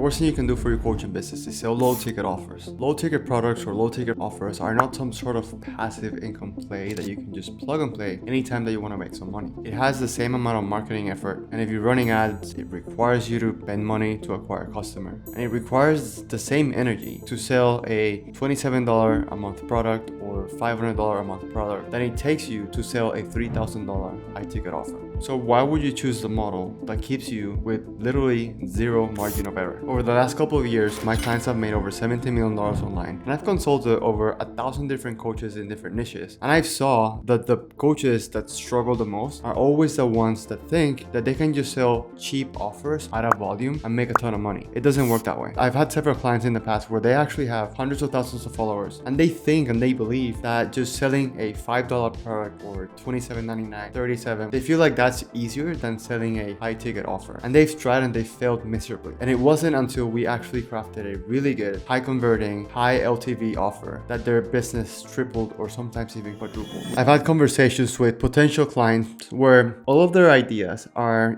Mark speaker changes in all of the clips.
Speaker 1: worst thing you can do for your coaching business is sell low ticket offers. Low ticket products or low ticket offers are not some sort of passive income play that you can just plug and play anytime that you want to make some money. It has the same amount of marketing effort, and if you're running ads, it requires you to spend money to acquire a customer, and it requires the same energy to sell a $27 a month product or $500 a month product than it takes you to sell a $3,000 high ticket offer. So why would you choose the model that keeps you with literally zero margin of error? Over the last couple of years, my clients have made over $17 million online, and I've consulted over 1,000 different coaches in different niches, and I've saw that the coaches that struggle the most are always the ones that think that they can just sell cheap offers out of volume and make a ton of money. It doesn't work that way. I've had several clients in the past where they actually have hundreds of thousands of followers, and they think and they believe that just selling a $5 product or $27.99, $37, they feel like that's easier than selling a high ticket offer, and they've tried and they failed miserably. And it wasn't until we actually crafted a really good high converting high LTV offer that their business tripled or sometimes even quadrupled. I've had conversations with potential clients where all of their ideas are,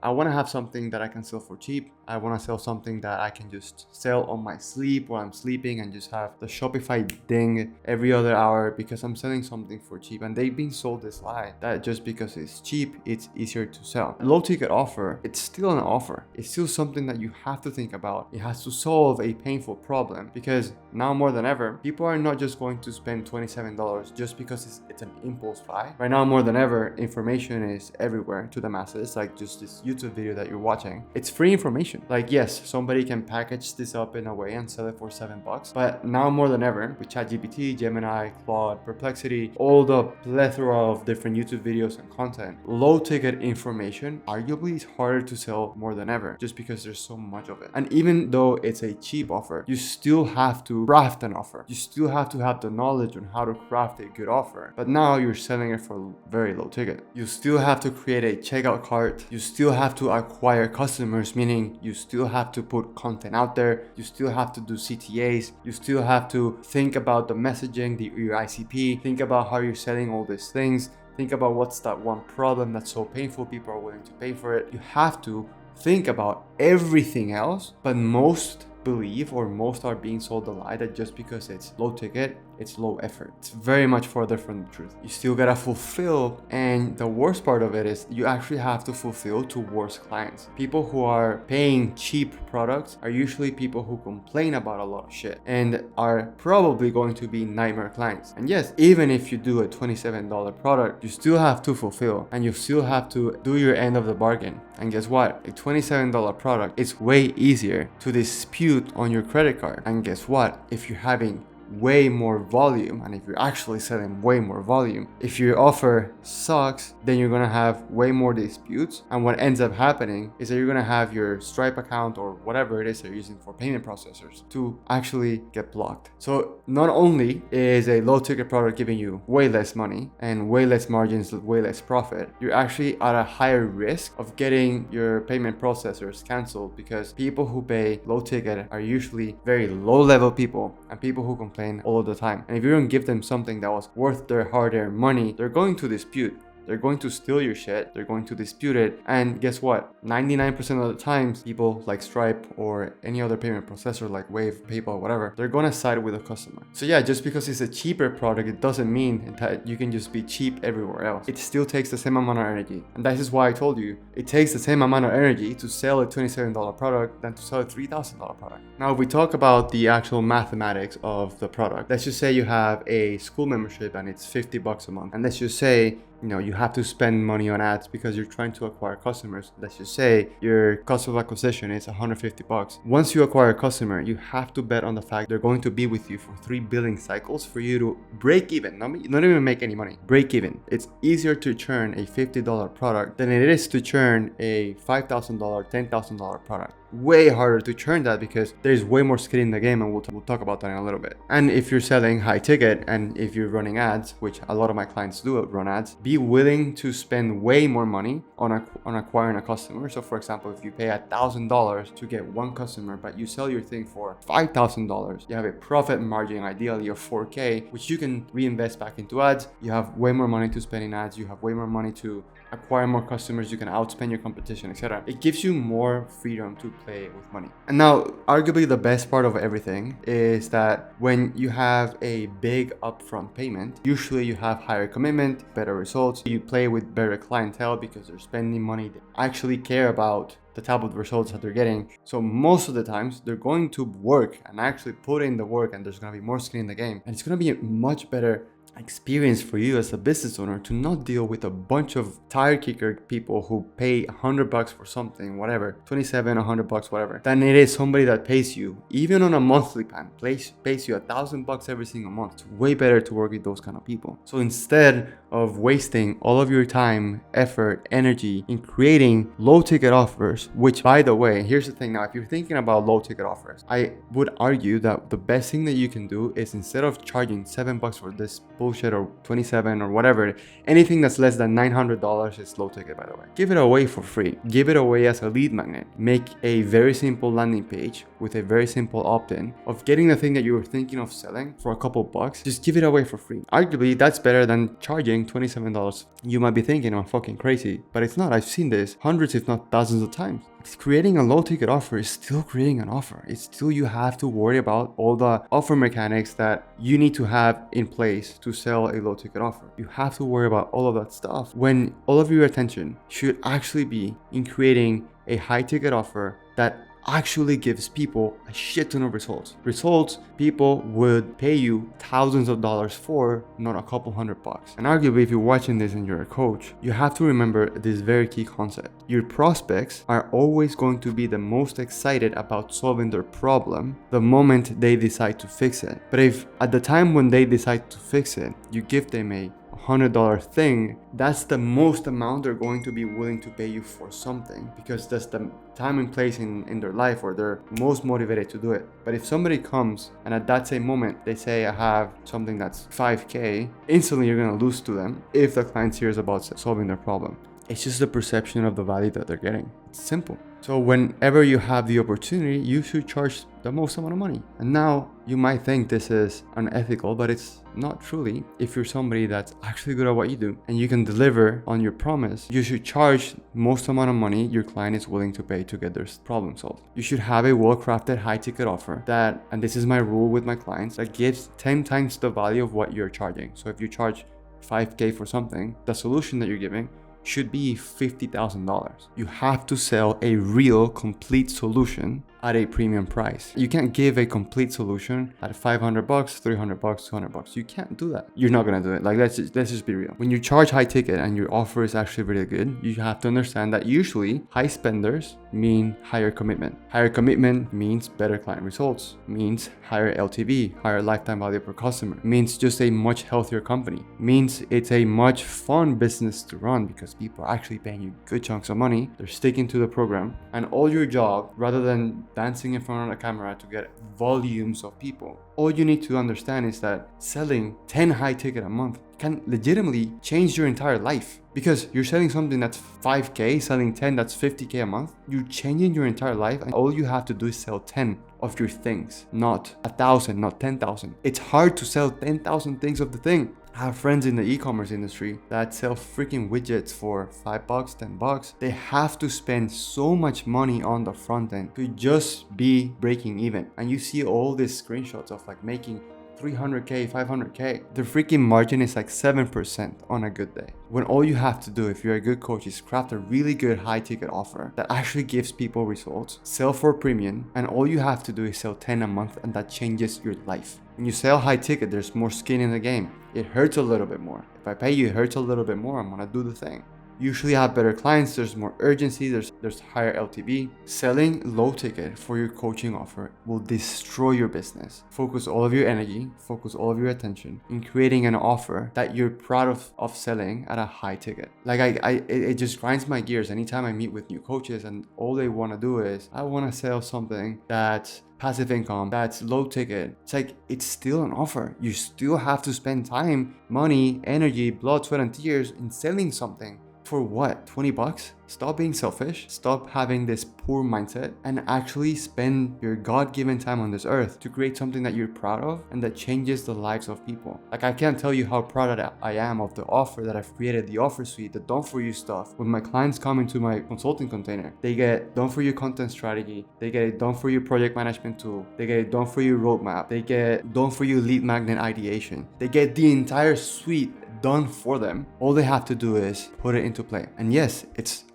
Speaker 1: I want to have something that I can sell for cheap. I want to sell something that I can just sell on my sleep while I'm sleeping and just have the Shopify ding every other hour because I'm selling something for cheap. And they've been sold this lie that just because it's cheap, it's easier to sell. A low ticket offer, it's still an offer. It's still something that you have to think about. It has to solve a painful problem, because now more than ever, people are not just going to spend $27 just because it's an impulse buy. Right now more than ever, information is everywhere to the masses, like just this YouTube video that you're watching. It's free information. Like, yes, somebody can package this up in a way and sell it for $7, but now more than ever with ChatGPT, Gemini, Claude, Perplexity, all the plethora of different YouTube videos and content, low ticket information arguably is harder to sell more than ever just because there's so much of it. And even though it's a cheap offer, you still have to craft an offer. You still have to have the knowledge on how to craft a good offer. But now you're selling it for very low ticket. You still have to create a checkout cart. You still have to acquire customers, meaning you still have to put content out there. You still have to do CTAs. You still have to think about the messaging, your ICP, think about how you're selling all these things. Think about what's that one problem that's so painful people are willing to pay for it. You have to think about everything else, but most believe, or most are being sold the lie that just because it's low ticket, it's low effort. It's very much further from the truth. You still gotta fulfill, and the worst part of it is you actually have to fulfill towards clients. People who are paying cheap products are usually people who complain about a lot of shit and are probably going to be nightmare clients. And yes, even if you do a $27 product, you still have to fulfill and you still have to do your end of the bargain. And guess what? A $27 product is way easier to dispute on your credit card. And guess what? If you're having way more volume, and if you're actually selling way more volume, if your offer sucks, then you're gonna have way more disputes, and what ends up happening is that you're gonna have your Stripe account or whatever it is they're using for payment processors to actually get blocked. So not only is a low ticket product giving you way less money and way less margins, way less profit, you're actually at a higher risk of getting your payment processors canceled, because people who pay low ticket are usually very low level people and people who complain all of the time. And if you don't give them something that was worth their hard-earned money, they're going to dispute. They're going to steal your shit. They're going to dispute it. And guess what? 99% of the times, people like Stripe or any other payment processor like Wave, PayPal, whatever, they're going to side with the customer. So yeah, just because it's a cheaper product, it doesn't mean that you can just be cheap everywhere else. It still takes the same amount of energy. And that is why I told you, it takes the same amount of energy to sell a $27 product than to sell a $3,000 product. Now, if we talk about the actual mathematics of the product, let's just say you have a school membership and it's $50 a month. And let's just say, you have to spend money on ads because you're trying to acquire customers. Let's just say your cost of acquisition is $150. Once you acquire a customer, you have to bet on the fact they're going to be with you for 3 billing cycles for you to break even, not even make any money, break even. It's easier to churn a $50 product than it is to churn a $5,000, $10,000 product. Way harder to churn that because there's way more skin in the game, and we'll talk about that in a little bit. And if you're selling high ticket and if you're running ads, which a lot of my clients do run ads, be willing to spend way more money on acquiring a customer. So for example, if you pay $1,000 to get one customer, but you sell your thing for $5,000, you have a profit margin ideally of 4K, which you can reinvest back into ads. You have way more money to spend in ads. You have way more money to acquire more customers. You can outspend your competition, etc. It gives you more freedom to play with money. And now, arguably the best part of everything is that when you have a big upfront payment, usually you have higher commitment, better results. You play with better clientele because they're spending money. They actually care about the type of results that they're getting. So most of the times they're going to work and actually put in the work, and there's going to be more skin in the game. And it's going to be a much better experience for you as a business owner to not deal with a bunch of tire kicker people who pay $100 for something, whatever, 27, $100, whatever, than it is somebody that pays you, even on a monthly plan, pays you $1,000 every single month. It's way better to work with those kind of people. So instead of wasting all of your time, effort, energy in creating low ticket offers, which, by the way, here's the thing now, if you're thinking about low ticket offers, I would argue that the best thing that you can do is, instead of charging $7 for this bullshit, or 27 or whatever, anything that's less than $900 is low ticket, by the way. Give it away for free. Give it away as a lead magnet. Make a very simple landing page with a very simple opt-in of getting the thing that you were thinking of selling for a couple bucks. Just give it away for free. Arguably, that's better than charging $27. You might be thinking I'm fucking crazy, but it's not. I've seen this hundreds, if not thousands of times. Creating a low ticket offer is still creating an offer. It's still, you have to worry about all the offer mechanics that you need to have in place to sell a low ticket offer. You have to worry about all of that stuff when all of your attention should actually be in creating a high ticket offer that actually gives people a shit ton of results people would pay you thousands of dollars for, not a couple $100. And arguably, if you're watching this and you're a coach, you have to remember this very key concept. Your prospects are always going to be the most excited about solving their problem the moment they decide to fix it. But if at the time when they decide to fix it, you give them a $100 thing, that's the most amount they're going to be willing to pay you for something, because that's the time and place in their life where they're most motivated to do it. But if somebody comes and at that same moment they say, I have something that's $5K, instantly you're going to lose to them if the client's serious about solving their problem. It's just the perception of the value that they're getting. It's simple. So whenever you have the opportunity, you should charge the most amount of money. And now you might think this is unethical, but it's not truly. If you're somebody that's actually good at what you do and you can deliver on your promise, you should charge most amount of money your client is willing to pay to get their problem solved. You should have a well-crafted high ticket offer that, and this is my rule with my clients, that gives 10 times the value of what you're charging. So if you charge $5K for something, the solution that you're giving should be $50,000. You have to sell a real complete solution at a premium price. You can't give a complete solution at $500, $300, $200. You can't do that. You're not gonna do it. Like, let's just be real. When you charge high ticket and your offer is actually really good, you have to understand that usually high spenders mean higher commitment. Higher commitment means better client results, means higher LTV, higher lifetime value per customer, means just a much healthier company, means it's a much fun business to run because people are actually paying you good chunks of money. They're sticking to the program, and all your job, rather than dancing in front of the camera to get volumes of people, all you need to understand is that selling 10 high ticket a month can legitimately change your entire life. Because you're selling something that's 5K, selling 10 that's 50K a month, you're changing your entire life, and all you have to do is sell 10 of your things, not 1,000, not 10,000. It's hard to sell 10,000 things of the thing. I have friends in the e-commerce industry that sell freaking widgets for $5, $10. They have to spend so much money on the front end to just be breaking even. And you see all these screenshots of like making 300K, 500K. The freaking margin is like 7% on a good day. When all you have to do, if you're a good coach, is craft a really good high ticket offer that actually gives people results, sell for premium, and all you have to do is sell 10 a month, and that changes your life. When you sell high ticket, there's more skin in the game. It hurts a little bit more. If I pay you, it hurts a little bit more. I'm gonna do the thing. Usually have better clients, there's more urgency, there's higher LTV. Selling low ticket for your coaching offer will destroy your business. Focus all of your energy, focus all of your attention in creating an offer that you're proud of selling at a high ticket. Like it just grinds my gears anytime I meet with new coaches and all they want to do is, I want to sell something that's passive income, that's low ticket. It's like, it's still an offer. You still have to spend time, money, energy, blood, sweat, and tears in selling something For what? 20 bucks? Stop being selfish, stop having this poor mindset, and actually spend your God-given time on this earth to create something that you're proud of and that changes the lives of people. Like, I can't tell you how proud I am of the offer that I've created, the offer suite, the done for you stuff. When my clients come into my consulting container, they get done for you content strategy, they get a done for you project management tool, they get a done for you roadmap, they get done for you lead magnet ideation, they get the entire suite done for them. All they have to do is put it into play. And yes,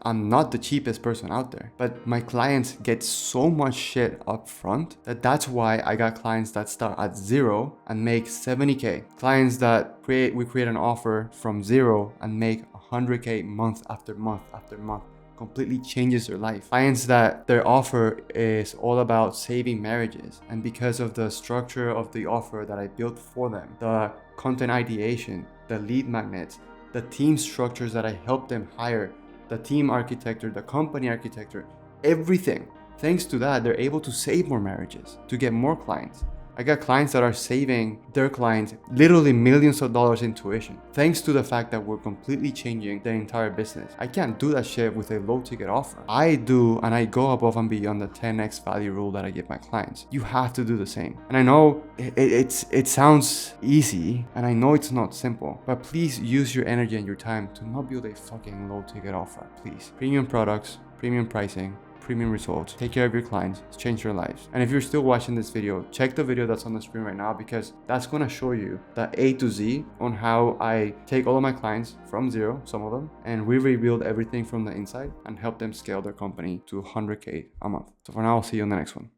Speaker 1: I'm not the cheapest person out there, but my clients get so much shit up front that's why I got clients that start at 0 and make 70K. Clients that we create an offer from 0 and make 100K month after month after month. Completely changes their life. Clients that their offer is all about saving marriages, and because of the structure of the offer that I built for them, the content ideation, the lead magnets, the team structures that I help them hire, the team architecture, the company architecture, everything. Thanks to that, they're able to save more marriages, to get more clients. I got clients that are saving their clients literally millions of dollars in tuition, thanks to the fact that we're completely changing their entire business. I can't do that shit with a low ticket offer. I do, and I go above and beyond the 10x value rule that I give my clients. You have to do the same. And I know it sounds easy, and I know it's not simple, but please use your energy and your time to not build a fucking low ticket offer, please. Premium products, premium pricing, premium results. Take care of your clients, change your lives. And if you're still watching this video, check the video that's on the screen right now, because that's gonna show you the A to Z on how I take all of my clients from 0, some of them, and we rebuild everything from the inside and help them scale their company to 100K a month. So for now, I'll see you on the next one.